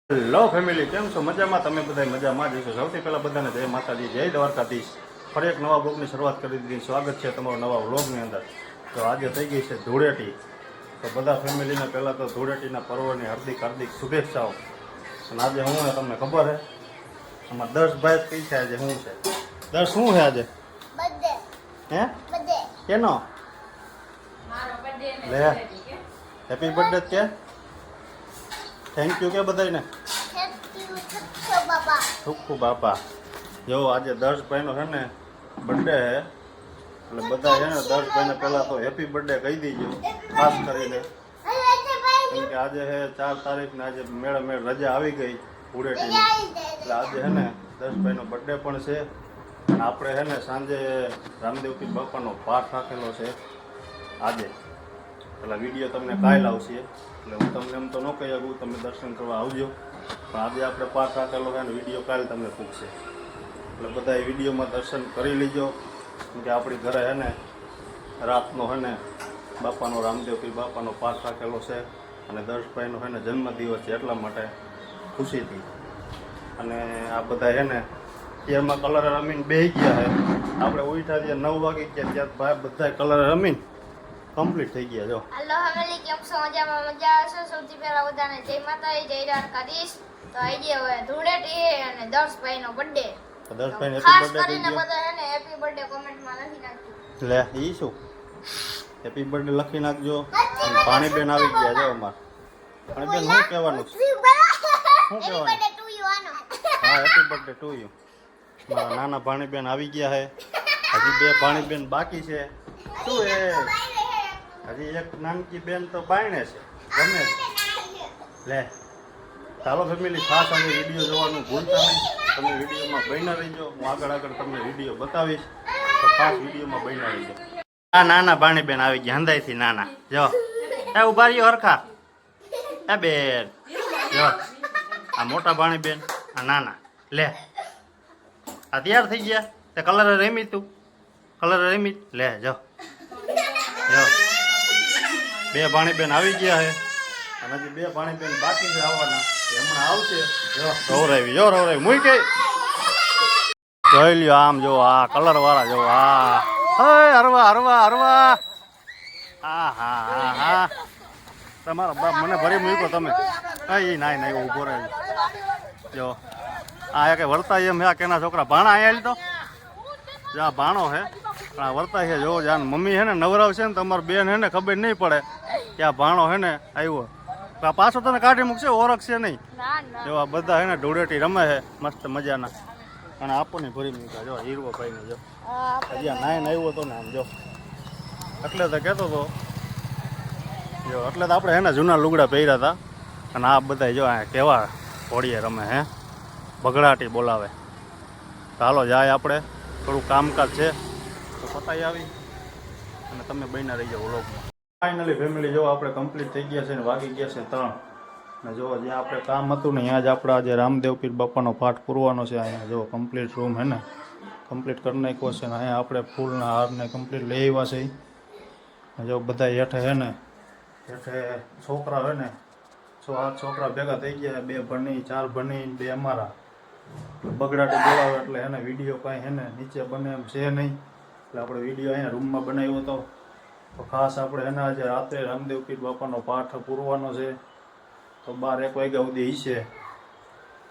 Hello family, કેમ છો? મજામાં? તમે બધા મજામાં જ છો? સૌથી પહેલાં બધાને જય માતાજી, જય દ્વારકાધીશ. ફરી એક નવા બ્લોગની શરૂઆત કરી દીધી. સ્વાગત છે તમારું નવા બ્લોગની અંદર. તો આજે થઈ ગઈ છે ધૂળેટી. તો બધા ફેમિલીને પહેલાં તો ધૂળેટીના પર્વની હાર્દિક હાર્દિક શુભેચ્છાઓ. અને આજે શું છે તમને ખબર છે? આમાં 10 ભાઈ કઈ છે આજે? શું છે 10? શું છે આજે? હે? કેનો? લે, હેપી બર્થડે કે થેન્ક યુ કે બધાને સુખુ બાપા. જો આજે 10 ભાઈનો છે ને બર્થડે છે, એટલે બધા છે ને 10 ભાઈને પહેલાં તો હેપી બર્થડે કહી દીજો ખાસ કરીને, કેમ કે આજે છે 4 તારીખને આજે મેળ રજા આવી ગઈ ધૂળેટીની, એટલે આજે છે ને 10 ભાઈનો બર્થડે પણ છે. અને આપણે છે ને સાંજે રામદેવપીર બાપાનો પાઠ રાખેલો છે આજે, એટલે વિડીયો તમને કાલ આવશે, એટલે હું તમને એમ તો ન કહી શકું તમે દર્શન કરવા આવજો, પણ આજે આપણે પાઠ રાખેલો છે અને વિડીયો કાલે તમને પૂછશે, એટલે બધા એ વિડીયોમાં દર્શન કરી લીજો. કેમ કે આપણી ઘરે છે ને રાતનો છે ને બાપાનો રામદેવપીર બાપાનો પાઠ રાખેલો છે, અને 10 ભાઈનો છે ને જન્મદિવસ છે, એટલા માટે ખુશીથી. અને આ બધા છે ને અત્યારમાં કલર રમીને બેસી ગયા છે. આપણે ઉઠ્યા ત્યાં 9 વાગી ગયા, ત્યાં ભાઈ બધા કલર રમીને કમ્પ્લીટ થઈ ગયા. જો હેલો ફેમિલી, કેમ છો? મજામાં? મજા આવશે. સૌથી પહેલા બધાને જય માતાજી, જય દ્વારકાધીશ. તો આજે હવે ધૂળેટી અને 10 ભાઈનો બર્થડે. 10 ભાઈને ખાસ હેપી બર્થડે કરીને બધાને હેપી બર્થડે કોમેન્ટમાં લખી નાખજો. લે ઈ શું હેપી બર્થડે લખી નાખજો. અને પાણીબેન આવી ગયા. જો અમાર પાણીબેન શું કહેવાનું છે? શું કહેવાનું? હા, હેપી બર્થડે ટુ યુ. મારા નાના ભાણીબેન આવી ગયા છે. હજી 2 ભાણીબેન બાકી છે. શું એ હજી એક નાનકી બેન તો બાયણે છે, ગમે છે. લે ચાલો ફેમિલી, ખાસ આજે વિડીયો જોવાનું ભૂલતા નહીં. તમે વિડીયોમાં બન્યા રહીજો. હું આગળ તમને વિડીયો બતાવીશ, તો ખાસ વિડીયોમાં બન્યા રહીજો. આ નાના ભાણીબેન આવી ગયા હંદાઈથી. નાના જો એ ઉભા રહ્યો હરખા. એ બેન જો આ મોટા ભાણીબેન, આ નાના. લે આ તૈયાર થઈ ગયા. તે કલર રમી તું? કલર રમી? લે જો જો 2 ભાણીબેન આવી ગયા છે, અને હજી 2 ભાણીબેન બાકી છે આવવાના, હમણાં આવશે. જો રવરાવી, જો રવરાવી મૂઈ કે જોઈ લ્યો. આમ જો આ કલર વાળા જો આ હરવા હરવા હરવા. હા હા હા હા, તમારા બાપ મને ભરી મૂક્યો તમે. કઈ ના ઊભો રહે. જો આ કે વર્તા એમ હે કેના છોકરા ભાણા અહીંયા તો જો આ ભાણો હે, પણ આ વર્તા છે. જો જાન મમ્મી હે ને નવરાવશે ને તમારે બેન હે ને ખબર નહીં પડે કે આ ભાણો હે ને આવ્યો. આ પાછો તને કાઢી મૂકશે, ઓળખશે નહીં. જો આ બધા હે ને ધૂળેટી રમે છે મસ્ત મજાના, અને આપોને ભરી મૂક્યા. જો હીરવો ભાઈને જો હજી આ નાઈને આવ્યો હતો ને આમ જો, એટલે તો કહેતો હતો જો, એટલે તો આપણે હે ને જૂના લુગડા પહેર્યા હતા. અને આ બધા જો આ કેવા હોળીએ રમે હે, બગડાટી બોલાવે. તો હાલો જાય, આપણે થોડું કામકાજ છે તો પતાવી આવી અને તમે બન્યા રહી જાઓ વ્લોગમાં. ફાઇનલી ફેમિલી જો આપણે કમ્પ્લીટ થઈ ગયા છે ને વાગી ગયા છે 3. ને જો જ્યાં આપણે કામ હતું ને ત્યાં જ આપણે આજે રામદેવપીર બાપાનો પાઠ પૂરવાનો છે. અહીંયા જો કમ્પ્લીટ રૂમ હે ને કમ્પ્લીટ કરી નાખ્યો છે, ને અહીંયા આપણે ફૂલના હારને કમ્પ્લીટ લઈ આવ્યા છે. જો બધા હેઠે હે ને હેઠે છોકરા હે ને 6-8 છોકરા ભેગા થઈ ગયા. 2 ભણી, 4 ભણી, 2 અમારા. બગડાટી બોલાવે એટલે એને વિડીયો કાંઈ હે ને નીચે બને એમ છે નહીં, એટલે આપણે વિડીયો અહીંયા રૂમમાં બનાવ્યો હતો. તો ખાસ આપણે એને આજે રાત્રે રામદેવપીર બાપાનો પાઠ પૂરવાનો છે, તો 12-1 વાગ્યા સુધી હશે.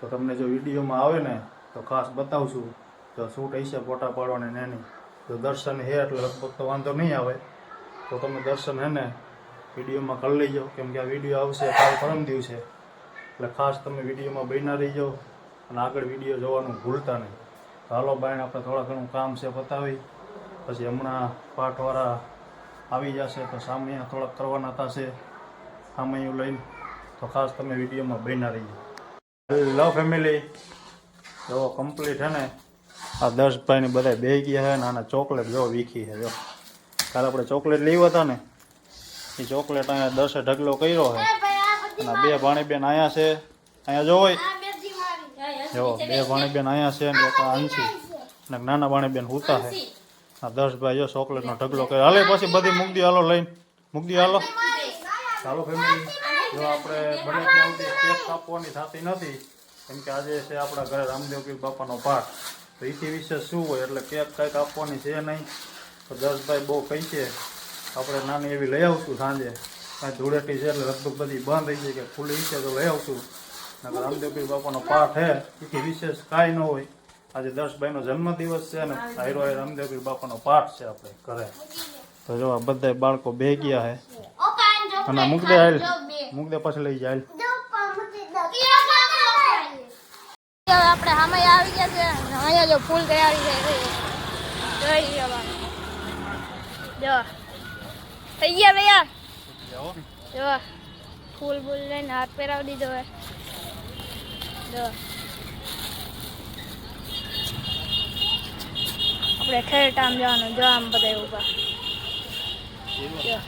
તો તમને જો વિડીયોમાં આવે ને તો ખાસ બતાવશું. તો શૂટ હશે ફોટા પાડવાની એની. જો દર્શન હે એટલે લગભગ તો વાંધો નહીં આવે, તો તમે દર્શન હે ને વિડીયોમાં કરી લેજો, કેમ કે આ વિડીયો આવશે કાલ પરમ દિવસે, એટલે ખાસ તમે વિડીયોમાં બન્યા રહીજો અને આગળ વિડીયો જોવાનું ભૂલતા નહીં. હાલો બાઈને આપણે થોડા ઘણું કામ છે પતાવી, પછી હમણાં પાઠવાળા આવી જશે તો સામે થોડાક કરવાના થશે સામૈયું લઈને, તો ખાસ તમે વિડીયોમાં બન્યા રહીજો. હેલો ફેમિલી, જો કમ્પ્લીટ છે ને આ 10 ભાઈને બધા બેસી ગયા છે, ને આના ચોકલેટ જો વીખી છે. જો કાલે આપણે ચોકલેટ લેવા હતા ને એ ચોકલેટ અહીંયા 10 ઢગલો કર્યો છે, અને 2 ભાણીબેન અહીંયા છે. અહીંયા જોઈ જો 2 ભાણીબેન અહીંયા છે ને એક આંસી અને નાના ભાણીબેન હુતા છે. આ 10 ભાઈ જો ચોકલેટનો ઢગલો કર્યો. હાલે પછી બધી મૂકી દો, હાલો લઈને મૂકી દો. હાલો ચાલો ફેમિલી. જો આપણે બને ત્યાં સુધી કેક કાપવાની થતી નથી કેમ કે આજે છે આપણા ઘરે રામદેવ પીર બાપાનો પાઠ તો એથી વિશેષ શું હોય એટલે કેક કંઈ કાપવાની છે નહીં તો દર્શભાઈ બહુ કહી છે આપણે નાની એવી લઈ આવશું સાંજે કાંઈ ધૂળેટી છે એટલે લગભગ બધી બંધ થઈ જાય કે ખુલ્લી છે તો લઈ આવશું નકર રામદેવ પીર બાપાનો પાઠ છે એથી વિશેષ કાંઈ ન હોય આજે દર્શભાઈનો જન્મદિવસ છે ને હાયરો હાય રામદેવ પીર બાપાનો પાઠ છે આપણે ઘરે તો જો આ બધા બાળકો બે ગયા હે અને મૂક દે હાલ મૂક દે પછી લઈ જાય આપણે સામે આવી ગયા છે અહીંયા જો ફૂલ તૈયારી છે જો થઈ ગયા ભૈયા જો ફૂલ ફૂલ લઈને હાથ પહેરાવી દીધો હે જો આપણે ખેડ આમ જવાનું જો આમ બધા ઉભા જો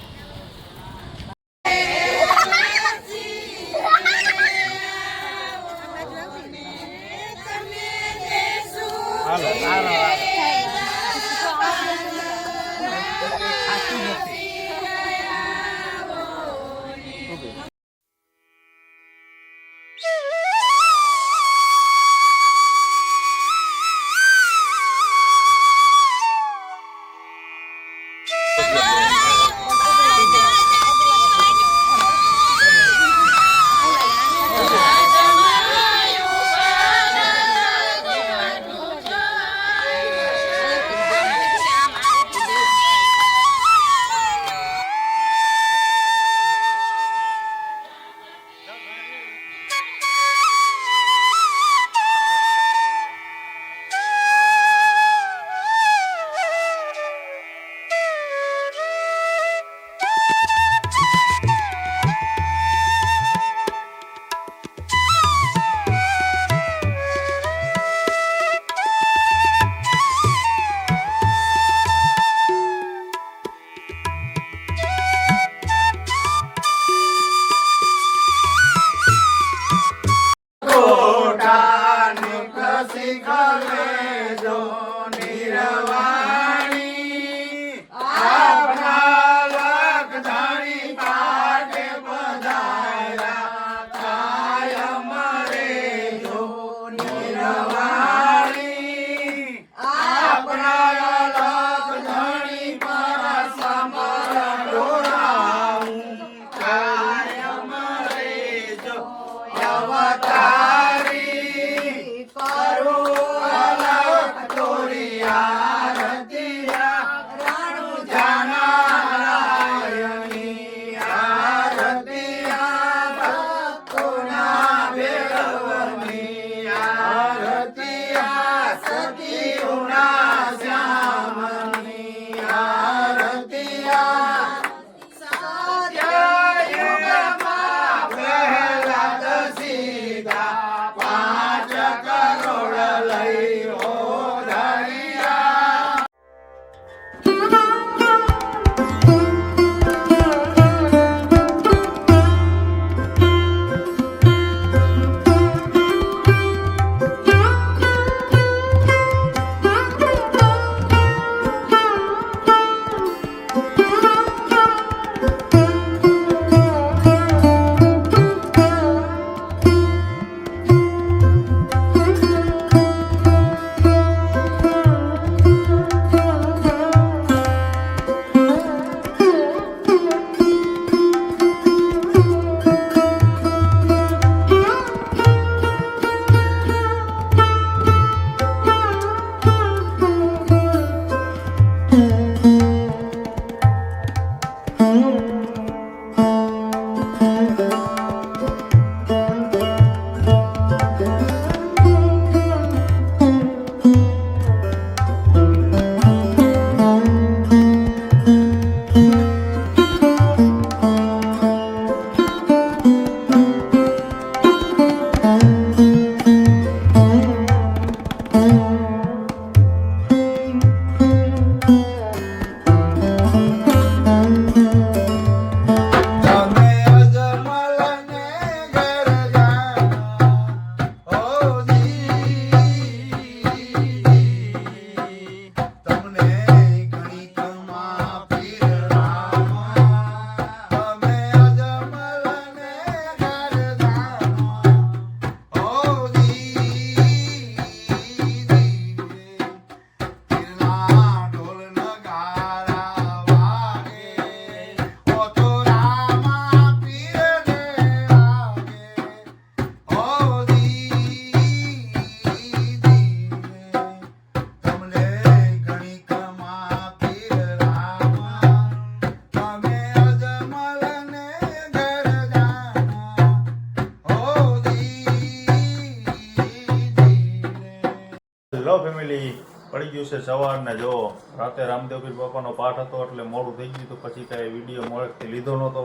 પડી ગયું છે સવાર ને જો રાતે રામદેવપીર બાપાનો પાઠ હતો એટલે મોડું થઈ ગયું તો પછી કાંઈ વિડીયો મોડેકથી લીધો નહોતો.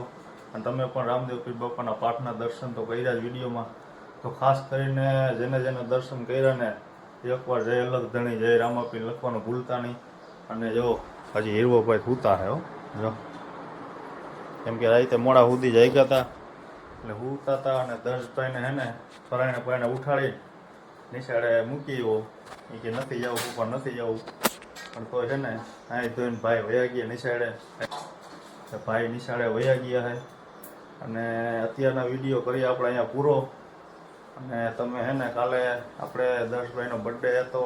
અને તમે પણ રામદેવપીર બાપાના પાઠના દર્શન તો કર્યા જ વિડીયોમાં. તો ખાસ કરીને જેને જેને દર્શન કર્યા ને એકવાર જય અલગ ધણી જય રામાપીર લખવાનું ભૂલતા નહીં. અને જો હજી હીરવોભાઈ સૂતા છે હો જો, કેમ કે રાતે મોડા સુધી જાગ્યા હતા એટલે સૂતા હતા. અને દર્શભાઈને હે ને ફરાઈને પાઈને ઉઠાડી નિશાળે મૂકી આવ્યો. એ કે નથી જવું પપ્પા નથી જવું, પણ તો છે ને અહીં ધોઈને ભાઈ વયા ગયા નિશાળે. ભાઈ નિશાળે વયા ગયા છે. અને અત્યારના વિડીયો કરીએ આપણે અહીંયા પૂરો. અને તમે હે ને કાલે આપણે દર્શભાઈનો બર્થડે હતો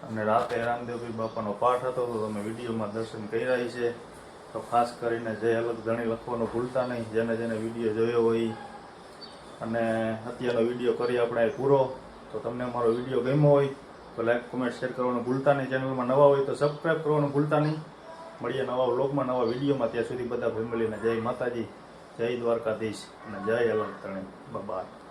અને રાતે રામદેવપીર બાપાનો પાઠ હતો તો તમે વિડીયોમાં દર્શન કર્યા છે. તો ખાસ કરીને જે અલગ ધણી લખવાનું ભૂલતા નહીં જેને જેને વિડીયો જોયો હોય. અને અત્યારનો વિડીયો કરીએ આપણે પૂરો. તો તમને અમારો વિડીયો ગમ્યો હોય તો લાઈક કોમેન્ટ શેર કરવાનું ભૂલતા નહીં. ચેનલમાં નવા હોય તો સબસ્ક્રાઈબ કરવાનું ભૂલતા નહીં. મળીએ નવા વ્લોગમાં નવા વિડીયોમાં. ત્યાં સુધી બધા ફેમિલીને જય માતાજી, જય દ્વારકાધીશ અને જય અલગ ધણી. બાય.